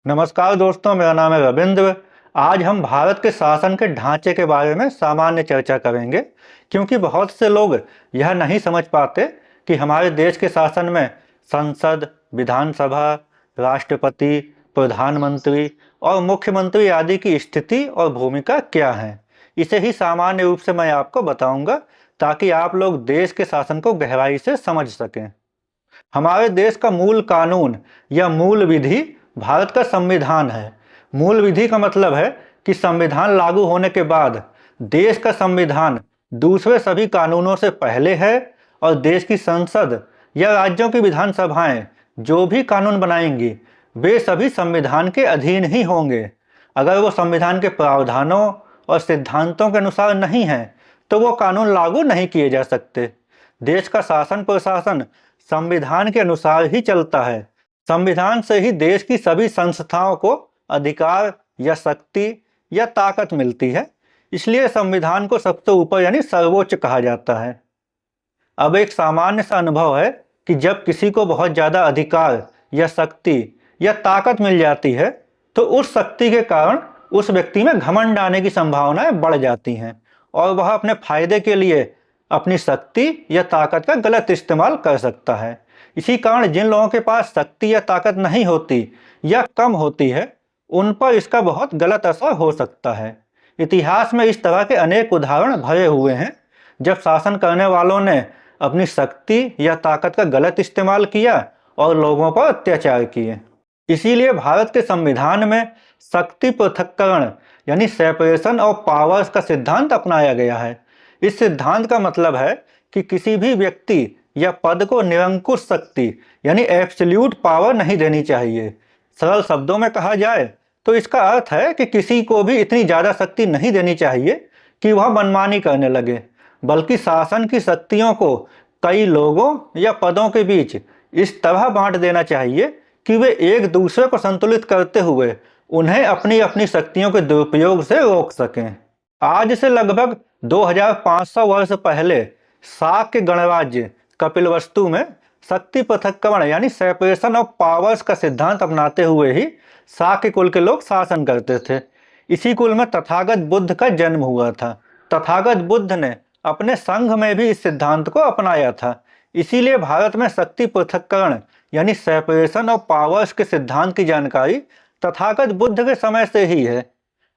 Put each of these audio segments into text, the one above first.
नमस्कार दोस्तों, मेरा नाम है रविंद्र। आज हम भारत के शासन के ढांचे के बारे में सामान्य चर्चा करेंगे, क्योंकि बहुत से लोग यह नहीं समझ पाते कि हमारे देश के शासन में संसद, विधानसभा, राष्ट्रपति, प्रधानमंत्री और मुख्यमंत्री आदि की स्थिति और भूमिका क्या है। इसे ही सामान्य रूप से मैं आपको बताऊंगा, ताकि आप लोग देश के शासन को गहराई से समझ सकें। हमारे देश का मूल कानून या मूल विधि भारत का संविधान है। मूल विधि का मतलब है कि संविधान लागू होने के बाद देश का संविधान दूसरे सभी कानूनों से पहले है, और देश की संसद या राज्यों की विधानसभाएं जो भी कानून बनाएंगी वे सभी संविधान के अधीन ही होंगे। अगर वो संविधान के प्रावधानों और सिद्धांतों के अनुसार नहीं है तो वो कानून लागू नहीं किए जा सकते। देश का शासन प्रशासन संविधान के अनुसार ही चलता है। संविधान से ही देश की सभी संस्थाओं को अधिकार या शक्ति या ताकत मिलती है, इसलिए संविधान को सबसे ऊपर यानी सर्वोच्च कहा जाता है। अब एक सामान्य सा अनुभव है कि जब किसी को बहुत ज़्यादा अधिकार या शक्ति या ताकत मिल जाती है तो उस शक्ति के कारण उस व्यक्ति में घमंड आने की संभावनाएं बढ़ जाती हैं, और वह अपने फायदे के लिए अपनी शक्ति या ताकत का गलत इस्तेमाल कर सकता है। इसी कारण जिन लोगों के पास शक्ति या ताकत नहीं होती या कम होती है, उन पर इसका बहुत गलत असर हो सकता है। इतिहास में इस तरह के अनेक उदाहरण भरे हुए हैं, जब शासन करने वालों ने अपनी शक्ति या ताकत का गलत इस्तेमाल किया और लोगों पर अत्याचार किए। इसीलिए भारत के संविधान में शक्ति पृथक्करण यानी सेपरेशन ऑफ पावर्स का सिद्धांत अपनाया गया है। इस सिद्धांत का मतलब है कि किसी भी व्यक्ति या पद को निरंकुश शक्ति यानी एब्सोल्यूट पावर नहीं देनी चाहिए। सरल शब्दों में कहा जाए तो इसका अर्थ है कि किसी को भी इतनी ज़्यादा शक्ति नहीं देनी चाहिए कि वह मनमानी करने लगे, बल्कि शासन की शक्तियों को कई लोगों या पदों के बीच इस तरह बांट देना चाहिए कि वे एक दूसरे को संतुलित करते हुए उन्हें अपनी अपनी शक्तियों के दुरुपयोग से रोक सकें। आज से लगभग 2500 वर्ष पहले शाक्य गणराज्य कपिलवस्तु में शक्ति पृथक्करण यानी सेपरेशन ऑफ पावर्स का सिद्धांत अपनाते हुए ही शाक्य कुल के लोग शासन करते थे। इसी कुल में तथागत बुद्ध का जन्म हुआ था। तथागत बुद्ध ने अपने संघ में भी इस सिद्धांत को अपनाया था। इसीलिए भारत में शक्ति पृथक्करण यानी सेपरेशन ऑफ पावर्स के सिद्धांत की जानकारी तथागत बुद्ध के समय से ही है।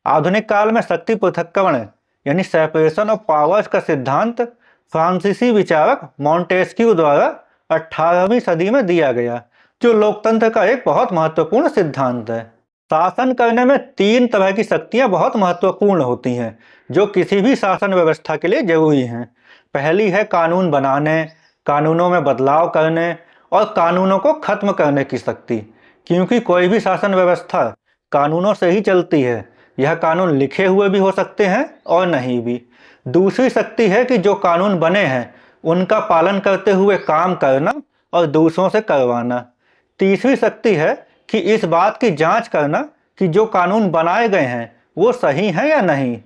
आधुनिक काल में शक्ति पृथक्करण यानी सेपरेशन ऑफ पावर्स का सिद्धांत फ्रांसीसी विचारक मॉन्टेस्क्यू द्वारा 18वीं सदी में दिया गया, जो लोकतंत्र का एक बहुत महत्वपूर्ण सिद्धांत है। शासन करने में 3 तरह की शक्तियां बहुत महत्वपूर्ण होती हैं, जो किसी भी शासन व्यवस्था के लिए जरूरी हैं। पहली है कानून बनाने, कानूनों में बदलाव करने और कानूनों को खत्म करने की शक्ति, क्योंकि कोई भी शासन व्यवस्था कानूनों से ही चलती है। यह कानून लिखे हुए भी हो सकते हैं और नहीं भी। दूसरी शक्ति है कि जो कानून बने हैं उनका पालन करते हुए काम करना और दूसरों से करवाना। तीसरी शक्ति है कि इस बात की जांच करना कि जो कानून बनाए गए हैं वो सही हैं या नहीं।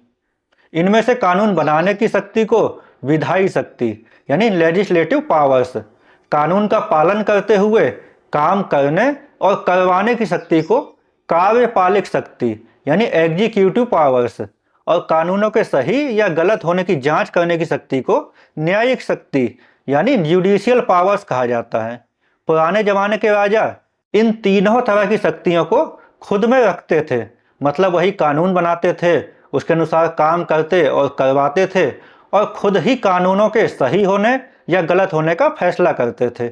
इनमें से कानून बनाने की शक्ति को विधायी शक्ति यानी लेजिस्लेटिव पावर्स, कानून का पालन करते हुए काम करने और करवाने की शक्ति को कार्यपालिक शक्ति यानी एग्जीक्यूटिव पावर्स, और कानूनों के सही या गलत होने की जांच करने की शक्ति को न्यायिक शक्ति यानी जुडिशियल पावर्स कहा जाता है। पुराने जमाने के राजा इन तीनों तरह की शक्तियों को खुद में रखते थे, मतलब वही कानून बनाते थे, उसके अनुसार काम करते और करवाते थे, और खुद ही कानूनों के सही होने या गलत होने का फैसला करते थे।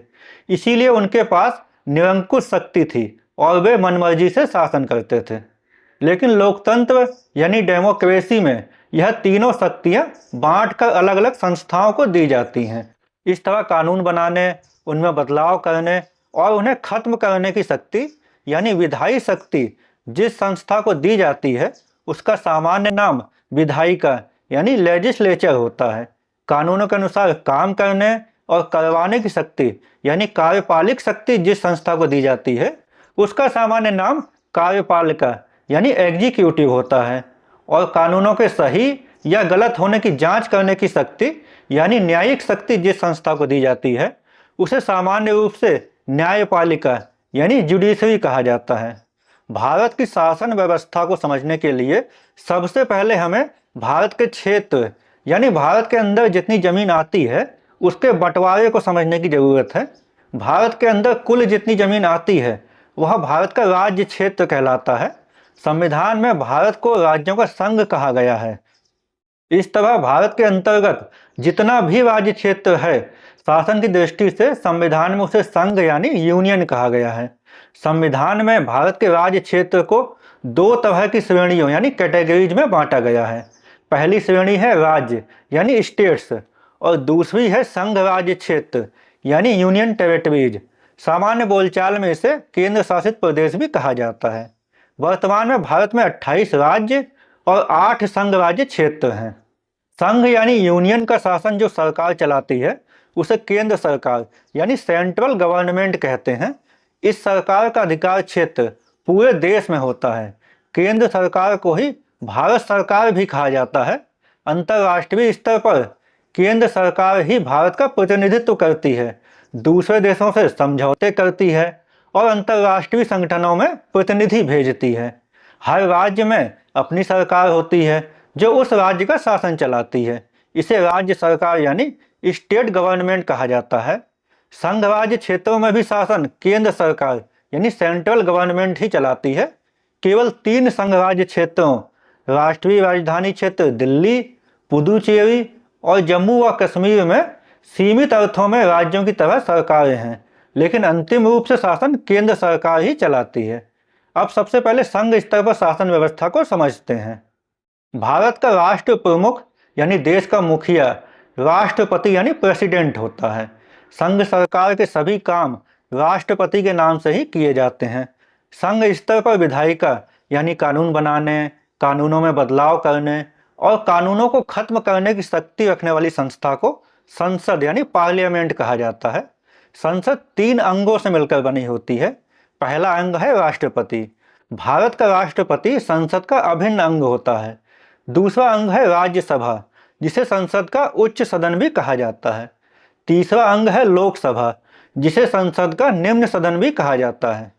इसीलिए उनके पास निरंकुश शक्ति थी और वे मनमर्जी से शासन करते थे। लेकिन लोकतंत्र यानी डेमोक्रेसी में यह तीनों शक्तियां बांटकर अलग अलग संस्थाओं को दी जाती हैं। इस तरह कानून बनाने, उनमें बदलाव करने और उन्हें खत्म करने की शक्ति यानी विधायी शक्ति जिस संस्था को दी जाती है उसका सामान्य नाम विधायिका यानी लेजिस्लेचर होता है। कानूनों के अनुसार काम करने और करवाने की शक्ति यानी कार्यपालिक शक्ति जिस संस्था को दी जाती है उसका सामान्य नाम कार्यपालिका यानी एग्जीक्यूटिव होता है। और कानूनों के सही या गलत होने की जांच करने की शक्ति यानी न्यायिक शक्ति जिस संस्था को दी जाती है उसे सामान्य रूप से न्यायपालिका यानी जुडिशरी कहा जाता है। भारत की शासन व्यवस्था को समझने के लिए सबसे पहले हमें भारत के क्षेत्र यानी भारत के अंदर जितनी जमीन आती है उसके बंटवारे को समझने की जरूरत है। भारत के अंदर कुल जितनी जमीन आती है वह भारत का राज्य क्षेत्र कहलाता है। संविधान में भारत को राज्यों का संघ कहा गया है। इस तरह भारत के अंतर्गत जितना भी राज्य क्षेत्र है, शासन की दृष्टि से संविधान में उसे संघ यानी यूनियन कहा गया है। संविधान में भारत के राज्य क्षेत्र को दो तरह की श्रेणियों यानी कैटेगरीज में बांटा गया है। पहली श्रेणी है राज्य यानी स्टेट्स और दूसरी है संघ राज्य क्षेत्र यानी यूनियन टेरिटरीज। सामान्य बोलचाल में इसे केंद्र शासित प्रदेश भी कहा जाता है। वर्तमान में भारत में 28 राज्य और 8 संघ राज्य क्षेत्र हैं। संघ यानी यूनियन का शासन जो सरकार चलाती है उसे केंद्र सरकार यानी सेंट्रल गवर्नमेंट कहते हैं। इस सरकार का अधिकार क्षेत्र पूरे देश में होता है। केंद्र सरकार को ही भारत सरकार भी कहा जाता है। अंतर्राष्ट्रीय स्तर पर केंद्र सरकार ही भारत का प्रतिनिधित्व करती है, दूसरे देशों से समझौते करती है और अंतर्राष्ट्रीय संगठनों में प्रतिनिधि भेजती है। हर राज्य में अपनी सरकार होती है जो उस राज्य का शासन चलाती है। इसे राज्य सरकार यानी स्टेट गवर्नमेंट कहा जाता है। संघ राज्य क्षेत्रों में भी शासन केंद्र सरकार यानी सेंट्रल गवर्नमेंट ही चलाती है। केवल 3 संघ राज्य क्षेत्रों राष्ट्रीय राजधानी क्षेत्र दिल्ली, पुदुचेरी और जम्मू व कश्मीर में सीमित अर्थों में राज्यों की तरह सरकारें हैं, लेकिन अंतिम रूप से शासन केंद्र सरकार ही चलाती है। अब सबसे पहले संघ स्तर पर शासन व्यवस्था को समझते हैं। भारत का राष्ट्र प्रमुख यानी देश का मुखिया राष्ट्रपति यानी प्रेसिडेंट होता है। संघ सरकार के सभी काम राष्ट्रपति के नाम से ही किए जाते हैं। संघ स्तर पर विधायिका यानी कानून बनाने, कानूनों में बदलाव करने और कानूनों को खत्म करने की शक्ति रखने वाली संस्था को संसद यानी पार्लियामेंट कहा जाता है। संसद 3 अंगों से मिलकर बनी होती है। पहला अंग है राष्ट्रपति। भारत का राष्ट्रपति संसद का अभिन्न अंग होता है। दूसरा अंग है राज्यसभा, जिसे संसद का उच्च सदन भी कहा जाता है। तीसरा अंग है लोकसभा, जिसे संसद का निम्न सदन भी कहा जाता है।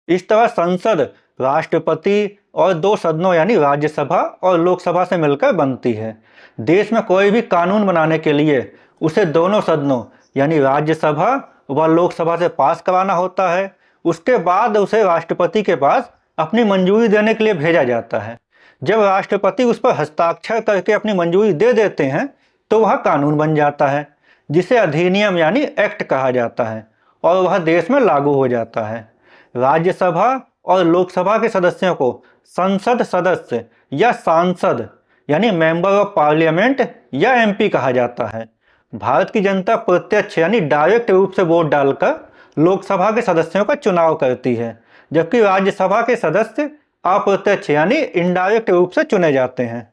इस तरह संसद राष्ट्रपति और 2 सदनों यानी राज्यसभा और लोकसभा से मिलकर बनती है। देश में कोई भी कानून बनाने के लिए उसे दोनों सदनों यानी राज्यसभा व लोकसभा से पास कराना होता है। उसके बाद उसे राष्ट्रपति के पास अपनी मंजूरी देने के लिए भेजा जाता है। जब राष्ट्रपति उस पर हस्ताक्षर करके अपनी मंजूरी दे देते हैं तो वह कानून बन जाता है, जिसे अधिनियम यानी एक्ट कहा जाता है और वह देश में लागू हो जाता है। राज्यसभा और लोकसभा के सदस्यों को संसद सदस्य या सांसद यानी मेंबर ऑफ पार्लियामेंट या एमपी कहा जाता है। भारत की जनता प्रत्यक्ष यानी डायरेक्ट रूप से वोट डालकर लोकसभा के सदस्यों का चुनाव करती है, जबकि राज्यसभा के सदस्य अप्रत्यक्ष यानी इनडायरेक्ट रूप से चुने जाते हैं।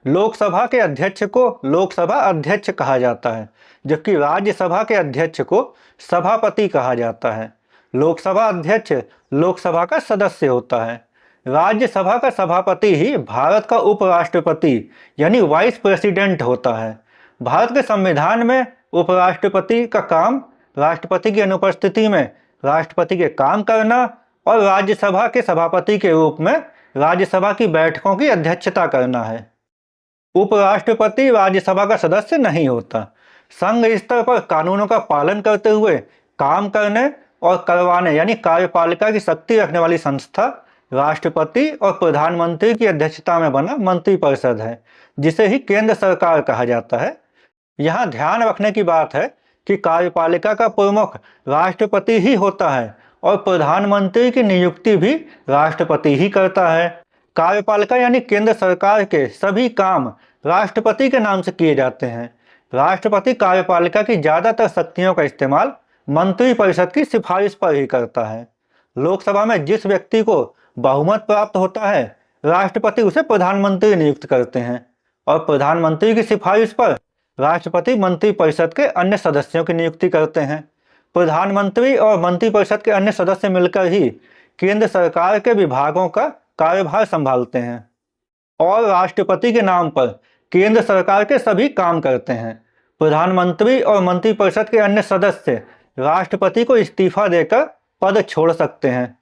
लोकसभा के अध्यक्ष को लोकसभा अध्यक्ष कहा जाता है, जबकि राज्यसभा के अध्यक्ष को सभापति कहा जाता है। लोकसभा अध्यक्ष लोकसभा का सदस्य होता है। राज्यसभा का सभापति ही भारत का उपराष्ट्रपति यानी वाइस प्रेसिडेंट होता है। भारत के संविधान में उपराष्ट्रपति का काम राष्ट्रपति की अनुपस्थिति में राष्ट्रपति के काम करना और राज्यसभा के सभापति के रूप में राज्यसभा की बैठकों की अध्यक्षता करना है। उपराष्ट्रपति राज्यसभा का सदस्य नहीं होता। संघ स्तर पर कानूनों का पालन करते हुए काम करने और करवाने यानी कार्यपालिका की शक्ति रखने वाली संस्था राष्ट्रपति और प्रधानमंत्री की अध्यक्षता में बना मंत्रिपरिषद है, जिसे ही केंद्र सरकार कहा जाता है। यहाँ ध्यान रखने की बात है कि कार्यपालिका का प्रमुख राष्ट्रपति ही होता है और प्रधानमंत्री की नियुक्ति भी राष्ट्रपति ही करता है। कार्यपालिका यानी केंद्र सरकार के सभी काम राष्ट्रपति के नाम से किए जाते हैं। राष्ट्रपति कार्यपालिका की ज़्यादातर शक्तियों का इस्तेमाल मंत्रिपरिषद की सिफारिश पर ही करता है। लोकसभा में जिस व्यक्ति को बहुमत प्राप्त होता है, राष्ट्रपति उसे प्रधानमंत्री नियुक्त करते हैं और प्रधानमंत्री की सिफारिश पर राष्ट्रपति मंत्रिपरिषद के अन्य सदस्यों की नियुक्ति करते हैं। प्रधानमंत्री और मंत्रिपरिषद के अन्य सदस्य मिलकर ही केंद्र सरकार के विभागों का कार्यभार संभालते हैं और राष्ट्रपति के नाम पर केंद्र सरकार के सभी काम करते हैं। प्रधानमंत्री और मंत्रिपरिषद के अन्य सदस्य राष्ट्रपति को इस्तीफा देकर पद छोड़ सकते हैं।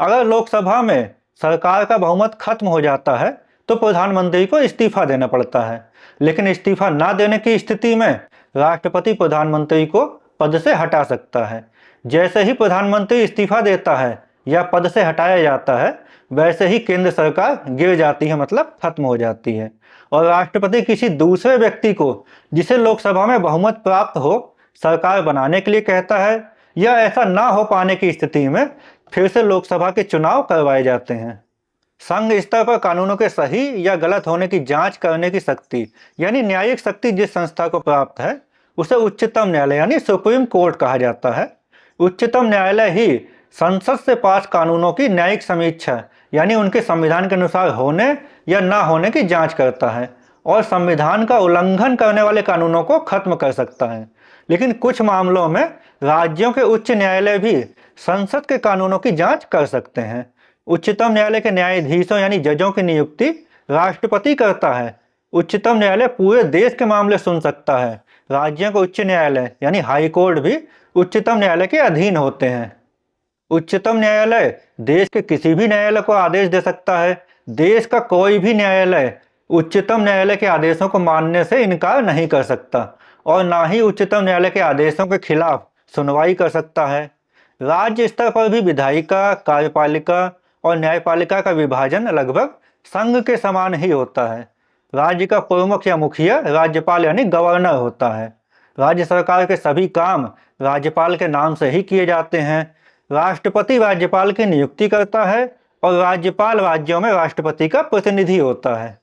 अगर लोकसभा में सरकार का बहुमत खत्म हो जाता है तो प्रधानमंत्री को इस्तीफा देना पड़ता है, लेकिन इस्तीफा ना देने की स्थिति में राष्ट्रपति प्रधानमंत्री को पद से हटा सकता है। जैसे ही प्रधानमंत्री इस्तीफा देता है या पद से हटाया जाता है, वैसे ही केंद्र सरकार गिर जाती है, मतलब खत्म हो जाती है, और राष्ट्रपति किसी दूसरे व्यक्ति को जिसे लोकसभा में बहुमत प्राप्त हो सरकार बनाने के लिए कहता है, या ऐसा ना हो पाने की स्थिति में फिर से लोकसभा के चुनाव करवाए जाते हैं। संघ स्तर पर कानूनों के सही या गलत होने की जांच करने की शक्ति यानी न्यायिक शक्ति जिस संस्था को प्राप्त है उसे उच्चतम न्यायालय यानी सुप्रीम कोर्ट कहा जाता है। उच्चतम न्यायालय ही संसद से पास कानूनों की न्यायिक समीक्षा यानी उनके संविधान के अनुसार होने या ना होने की जांच करता है और संविधान का उल्लंघन करने वाले कानूनों को खत्म कर सकता है। लेकिन कुछ मामलों में राज्यों के उच्च न्यायालय भी संसद के कानूनों की जांच कर सकते हैं। उच्चतम न्यायालय के न्यायाधीशों यानी जजों की नियुक्ति राष्ट्रपति करता है। उच्चतम न्यायालय पूरे देश के मामले सुन सकता है। राज्यों के उच्च न्यायालय यानी हाई कोर्ट भी उच्चतम न्यायालय के अधीन होते हैं। उच्चतम न्यायालय देश के किसी भी न्यायालय को आदेश दे सकता है। देश का कोई भी न्यायालय उच्चतम न्यायालय के आदेशों को मानने से इनकार नहीं कर सकता और ना ही उच्चतम न्यायालय के आदेशों के खिलाफ सुनवाई कर सकता है। राज्य स्तर पर भी विधायिका, कार्यपालिका और न्यायपालिका का विभाजन लगभग संघ के समान ही होता है। राज्य का प्रमुख या मुखिया राज्यपाल यानी गवर्नर होता है। राज्य सरकार के सभी काम राज्यपाल के नाम से ही किए जाते हैं। राष्ट्रपति राज्यपाल की नियुक्ति करता है और राज्यपाल राज्यों में राष्ट्रपति का प्रतिनिधि होता है।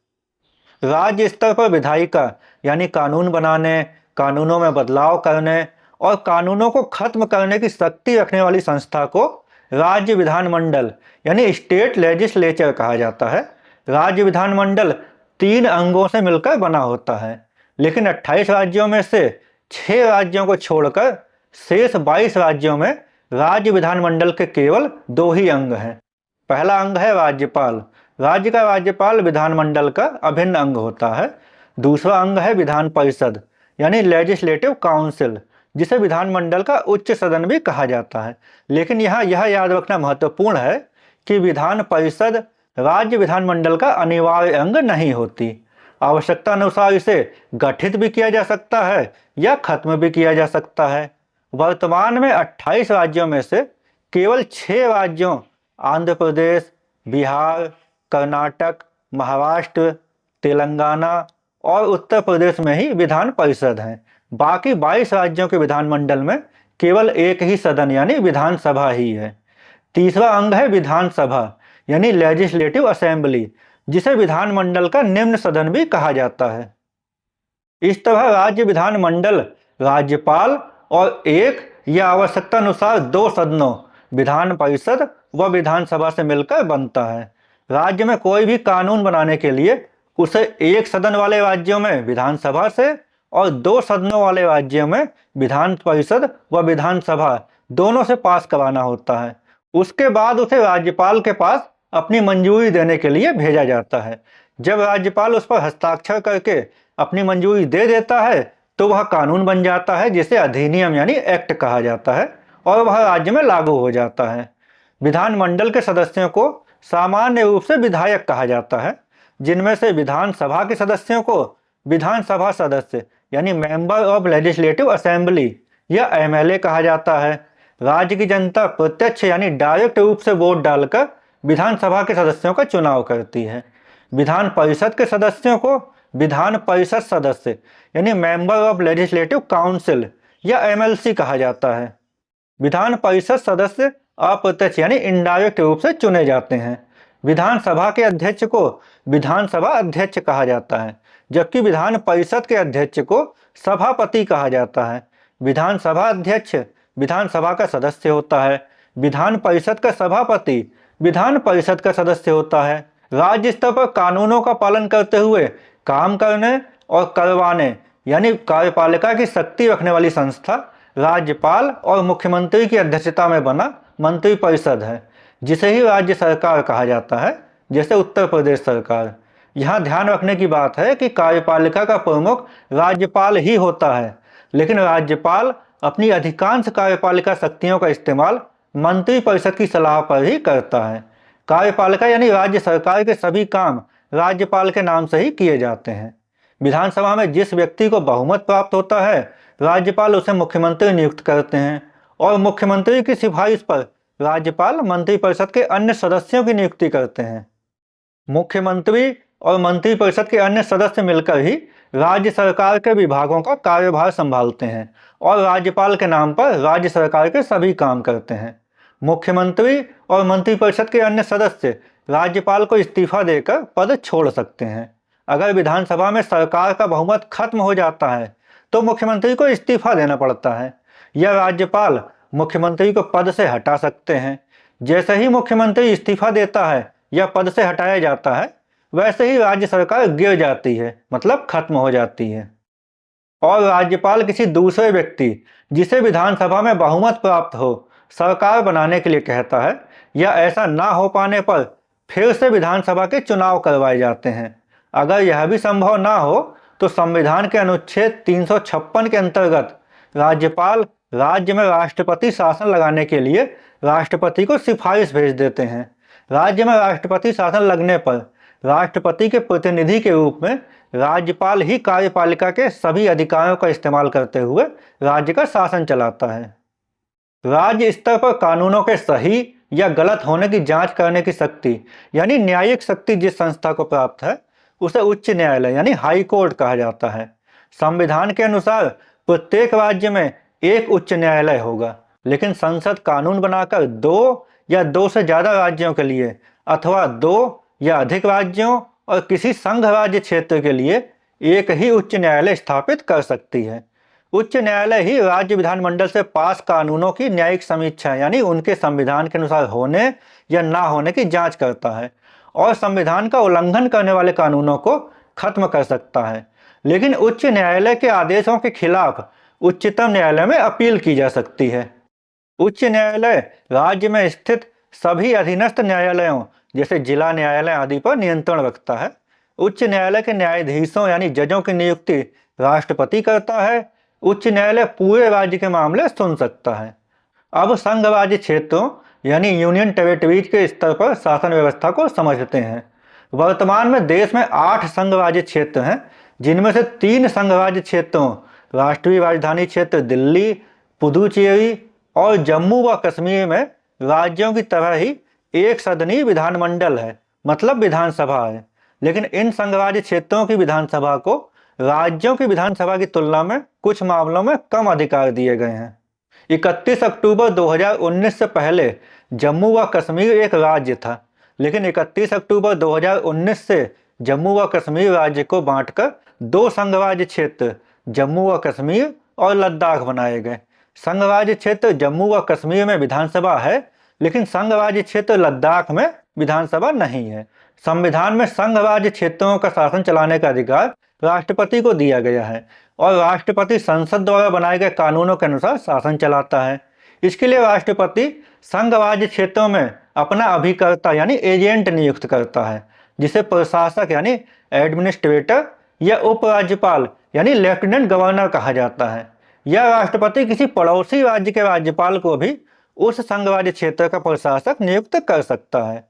राज्य स्तर पर विधायिका यानी कानून बनाने, कानूनों में बदलाव करने और कानूनों को खत्म करने की शक्ति रखने वाली संस्था को राज्य विधानमंडल यानी स्टेट लेजिस्लेचर कहा जाता है। राज्य विधानमंडल 3 अंगों से मिलकर बना होता है, लेकिन 28 राज्यों में से 6 राज्यों को छोड़कर शेष 22 राज्यों में राज्य विधानमंडल के केवल 2 ही अंग हैं। पहला अंग है राज्यपाल। राज्य का राज्यपाल विधानमंडल का अभिन्न अंग होता है। दूसरा अंग है विधान परिषद यानी लेजिस्लेटिव काउंसिल, जिसे विधानमंडल का उच्च सदन भी कहा जाता है। लेकिन यहाँ यह याद रखना महत्वपूर्ण है कि विधान परिषद राज्य विधानमंडल का अनिवार्य अंग नहीं होती। आवश्यकता अनुसार इसे गठित भी किया जा सकता है या खत्म भी किया जा सकता है। वर्तमान में 28 राज्यों में से केवल 6 राज्यों आंध्र प्रदेश, बिहार, कर्नाटक, महाराष्ट्र, तेलंगाना और उत्तर प्रदेश में ही विधान परिषद हैं। बाकी 22 राज्यों के विधानमंडल में केवल एक ही सदन यानी विधानसभा ही है। तीसरा अंग है विधानसभा यानी लेजिस्लेटिव असेंबली, जिसे विधानमंडल का निम्न सदन भी कहा जाता है। इस तरह राज्य विधानमंडल राज्यपाल और एक या आवश्यकता अनुसार 2 सदनों विधान परिषद व विधानसभा से मिलकर बनता है। राज्य में कोई भी कानून बनाने के लिए उसे 1 सदन वाले राज्यों में विधानसभा से और 2 सदनों वाले राज्यों में विधान परिषद व विधानसभा दोनों से पास कराना होता है। उसके बाद उसे राज्यपाल के पास अपनी मंजूरी देने के लिए भेजा जाता है। जब राज्यपाल उस पर हस्ताक्षर करके अपनी मंजूरी दे देता है तो वह कानून बन जाता है, जिसे अधिनियम यानी एक्ट कहा जाता है, और वह राज्य में लागू हो जाता है। विधानमंडल के सदस्यों को सामान्य रूप से विधायक कहा जाता है, जिनमें से विधानसभा के सदस्यों को विधानसभा सदस्य यानी मेंबर ऑफ लेजिस्लेटिव असेंबली या एमएलए कहा जाता है। राज्य की जनता प्रत्यक्ष यानी डायरेक्ट रूप से वोट डालकर विधानसभा के सदस्यों का चुनाव करती है। विधान परिषद के सदस्यों को विधान परिषद सदस्य यानी मेंबर ऑफ लेजिस्लेटिव काउंसिल या एमएलसी कहा जाता है। विधान परिषद सदस्य अप्रत्यक्ष यानी इनडायरेक्ट रूप से चुने जाते हैं। विधानसभा के अध्यक्ष को विधानसभा अध्यक्ष कहा जाता है, जबकि विधान परिषद के अध्यक्ष को सभापति कहा जाता है। विधानसभा अध्यक्ष विधानसभा का सदस्य होता है। विधान परिषद का सभापति विधान परिषद का सदस्य होता है। राज्य स्तर पर कानूनों का पालन करते हुए काम करने और करवाने यानी कार्यपालिका की शक्ति रखने वाली संस्था राज्यपाल और मुख्यमंत्री की अध्यक्षता में बना मंत्रिपरिषद है, जिसे ही राज्य सरकार कहा जाता है, जैसे उत्तर प्रदेश सरकार। यहाँ ध्यान रखने की बात है कि कार्यपालिका का प्रमुख राज्यपाल ही होता है, लेकिन राज्यपाल अपनी अधिकांश कार्यपालिका शक्तियों का इस्तेमाल मंत्रिपरिषद की सलाह पर ही करता है। कार्यपालिका यानी राज्य सरकार के सभी काम राज्यपाल के नाम से ही किए जाते हैं। विधानसभा में जिस व्यक्ति को बहुमत प्राप्त होता है, राज्यपाल उसे मुख्यमंत्री नियुक्त करते हैं और मुख्यमंत्री की सिफारिश पर राज्यपाल मंत्रिपरिषद के अन्य सदस्यों की नियुक्ति करते हैं। मुख्यमंत्री और मंत्रिपरिषद के अन्य सदस्य मिलकर ही राज्य सरकार के विभागों का कार्यभार संभालते हैं और राज्यपाल के नाम पर राज्य सरकार के सभी काम करते हैं। मुख्यमंत्री और मंत्रिपरिषद के अन्य सदस्य राज्यपाल को इस्तीफा देकर पद छोड़ सकते हैं। अगर विधानसभा में सरकार का बहुमत खत्म हो जाता है तो मुख्यमंत्री को इस्तीफा देना पड़ता है या राज्यपाल मुख्यमंत्री को पद से हटा सकते हैं। जैसे ही मुख्यमंत्री इस्तीफा देता है या पद से हटाया जाता है, वैसे ही राज्य सरकार गिर जाती है, मतलब खत्म हो जाती है और राज्यपाल किसी दूसरे व्यक्ति जिसे विधानसभा में बहुमत प्राप्त हो सरकार बनाने के लिए कहता है या ऐसा ना हो पाने पर फिर से विधानसभा के चुनाव करवाए जाते हैं। अगर यह भी संभव ना हो तो संविधान के अनुच्छेद 356 के अंतर्गत राज्यपाल राज्य में राष्ट्रपति शासन लगाने के लिए राष्ट्रपति को सिफारिश भेज देते हैं। राज्य में राष्ट्रपति शासन लगने पर राष्ट्रपति के प्रतिनिधि के रूप में राज्यपाल ही कार्यपालिका के सभी अधिकारों का इस्तेमाल करते हुए राज्य का शासन चलाता है। राज्य स्तर पर कानूनों के सही या गलत होने की जांच करने की शक्ति यानी न्यायिक शक्ति जिस संस्था को प्राप्त है उसे उच्च न्यायालय यानी हाई कोर्ट कहा जाता है। संविधान के अनुसार प्रत्येक राज्य में एक उच्च न्यायालय होगा, लेकिन संसद कानून बनाकर 2 या 2 से ज्यादा राज्यों के लिए अथवा 2 या अधिक राज्यों और किसी संघ राज्य क्षेत्र के लिए एक ही उच्च न्यायालय स्थापित कर सकती है। उच्च न्यायालय ही राज्य विधानमंडल से पास कानूनों की न्यायिक समीक्षा यानी उनके संविधान के अनुसार होने या ना होने की जांच करता है और संविधान का उल्लंघन करने वाले कानूनों को खत्म कर सकता है। लेकिन उच्च न्यायालय के आदेशों के खिलाफ उच्चतम न्यायालय में अपील की जा सकती है। उच्च न्यायालय राज्य में स्थित सभी अधीनस्थ न्यायालयों जैसे जिला न्यायालय आदि पर नियंत्रण रखता है। उच्च न्यायालय के न्यायाधीशों यानी जजों की नियुक्ति राष्ट्रपति करता है। उच्च न्यायालय पूरे राज्य के मामले सुन सकता है। अब संघ राज्य क्षेत्रों यानी यूनियन टेरिटरीज के स्तर पर शासन व्यवस्था को समझते हैं। वर्तमान में देश में 8 संघ राज्य क्षेत्र हैं, जिनमें से 3 संघ राज्य क्षेत्रों राष्ट्रीय राजधानी क्षेत्र दिल्ली, पुदुचेरी और जम्मू व कश्मीर में राज्यों की तरह ही एक सदनीय विधानमंडल है, मतलब विधानसभा है। लेकिन इन संघ राज्य क्षेत्रों की विधानसभा को राज्यों की विधानसभा की तुलना में कुछ मामलों में कम अधिकार दिए गए हैं। 31 अक्टूबर 2019 से पहले जम्मू व कश्मीर एक राज्य था, लेकिन 31 अक्टूबर 2019 से जम्मू व कश्मीर राज्य को बांटकर 2 संघ राज्य क्षेत्र जम्मू व कश्मीर और लद्दाख बनाए गए। संघ राज्य क्षेत्र जम्मू व कश्मीर में विधानसभा है, लेकिन संघ राज्य क्षेत्र लद्दाख में विधानसभा नहीं है। संविधान में संघ राज्य क्षेत्रों का शासन चलाने का अधिकार राष्ट्रपति को दिया गया है और राष्ट्रपति संसद द्वारा बनाए गए कानूनों के अनुसार शासन चलाता है। इसके लिए राष्ट्रपति संघ राज्य क्षेत्रों में अपना अभिकर्ता यानी एजेंट नियुक्त करता है, जिसे प्रशासक यानी एडमिनिस्ट्रेटर या उपराज्यपाल यानी लेफ्टिनेंट गवर्नर कहा जाता है। यह राष्ट्रपति किसी पड़ोसी राज्य के राज्यपाल को भी उस संघ राज्य क्षेत्र का प्रशासक नियुक्त कर सकता है।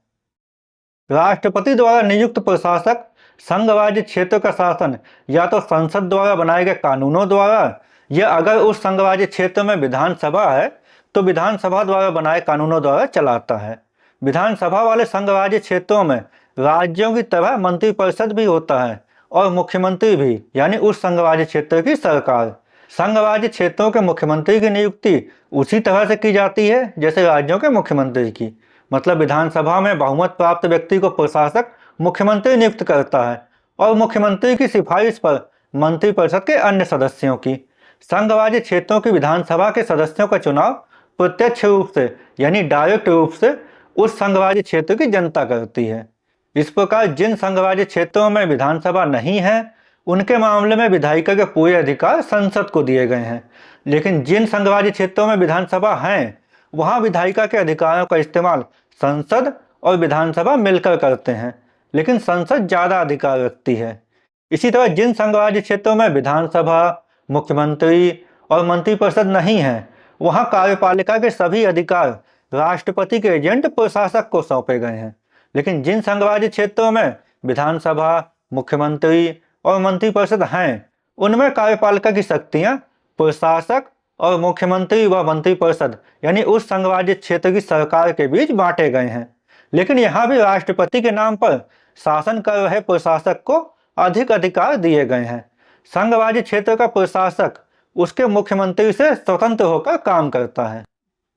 राष्ट्रपति द्वारा नियुक्त प्रशासक संघ राज्य क्षेत्र का शासन या तो संसद द्वारा बनाए गए कानूनों द्वारा या अगर उस संघ राज्य क्षेत्र में विधानसभा है तो विधानसभा द्वारा बनाए कानूनों द्वारा चलाता है। विधानसभा वाले संघ राज्य क्षेत्रों में राज्यों की तरह मंत्रिपरिषद भी होता है और मुख्यमंत्री भी यानी उस संघ राज्य क्षेत्र की सरकार। संघ राज्य क्षेत्रों के मुख्यमंत्री की नियुक्ति उसी तरह से की जाती है जैसे राज्यों के मुख्यमंत्री की, मतलब विधानसभा में बहुमत प्राप्त व्यक्ति को प्रशासक मुख्यमंत्री नियुक्त करता है और मुख्यमंत्री की सिफारिश पर मंत्रिपरिषद के अन्य सदस्यों की। संघ राज्य क्षेत्रों की विधानसभा के सदस्यों का चुनाव प्रत्यक्ष रूप से यानी डायरेक्ट रूप से उस संघ राज्य क्षेत्र की जनता करती है। इस प्रकार जिन संघ राज्य क्षेत्रों में विधानसभा नहीं है उनके मामले में विधायिका के पूरे अधिकार संसद को दिए गए हैं, लेकिन जिन संघ राज्य क्षेत्रों में विधानसभा हैं वहां विधायिका के अधिकारों का इस्तेमाल संसद और विधानसभा मिलकर करते हैं, लेकिन संसद ज्यादा अधिकार रखती है। इसी तरह जिन संघ राज्य क्षेत्रों में विधानसभा, मुख्यमंत्री और मंत्रिपरिषद नहीं है वहां कार्यपालिका के सभी अधिकार राष्ट्रपति के एजेंट प्रशासक को सौंपे गए हैं। लेकिन जिन संघराज्य क्षेत्रों में विधानसभा, मुख्यमंत्री और मंत्रिपरिषद हैं, उनमें कार्यपालिका की शक्तियां प्रशासक और मुख्यमंत्री व मंत्रिपरिषद यानी उस संघराज्य क्षेत्र की सरकार के बीच बांटे गए हैं। लेकिन यहाँ भी राष्ट्रपति के नाम पर शासन कर रहे प्रशासक को अधिक अधिकार दिए गए हैं। संघराज्य क्षेत्र का प्रशासक उसके मुख्यमंत्री से स्वतंत्र होकर काम करता है।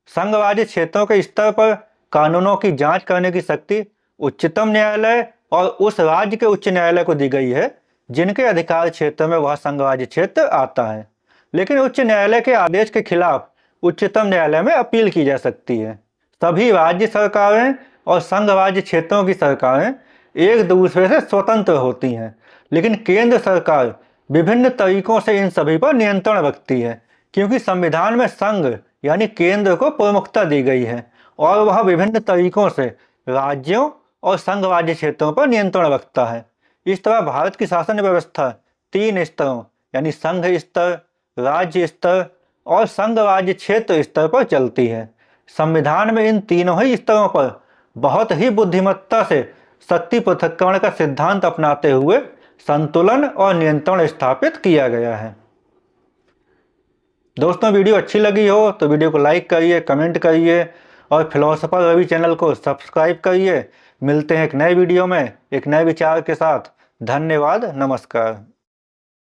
संघराज्य क्षेत्रों के स्तर पर कानूनों की जांच करने की शक्ति उच्चतम न्यायालय और उस राज्य के उच्च न्यायालय को दी गई है जिनके अधिकार क्षेत्र में वह संघराज्य क्षेत्र आता है। लेकिन उच्च न्यायालय के आदेश के खिलाफ उच्चतम न्यायालय में अपील की जा सकती है। सभी राज्य सरकारें और संघराज्य क्षेत्रों की सरकारें एक दूसरे से स्वतंत्र होती हैं, लेकिन केंद्र सरकार विभिन्न तरीकों से इन सभी पर नियंत्रण रखती है, क्योंकि संविधान में संघ यानी केंद्र को प्रमुखता दी गई है और वह विभिन्न तरीकों से राज्यों और संघ राज्य क्षेत्रों पर नियंत्रण रखता है। इस तरह भारत की शासन व्यवस्था 3 स्तरों यानी संघ स्तर, राज्य स्तर और संघ राज्य क्षेत्र स्तर पर चलती है। संविधान में इन तीनों ही स्तरों पर बहुत ही बुद्धिमत्ता से शक्ति पृथक्करण का सिद्धांत अपनाते हुए संतुलन और नियंत्रण स्थापित किया गया है। दोस्तों, वीडियो अच्छी लगी हो तो वीडियो को लाइक करिए, कमेंट करिए और फिलोसोफर रवि चैनल को सब्सक्राइब करिए। मिलते हैं एक नए वीडियो में एक नए विचार के साथ। धन्यवाद, नमस्कार।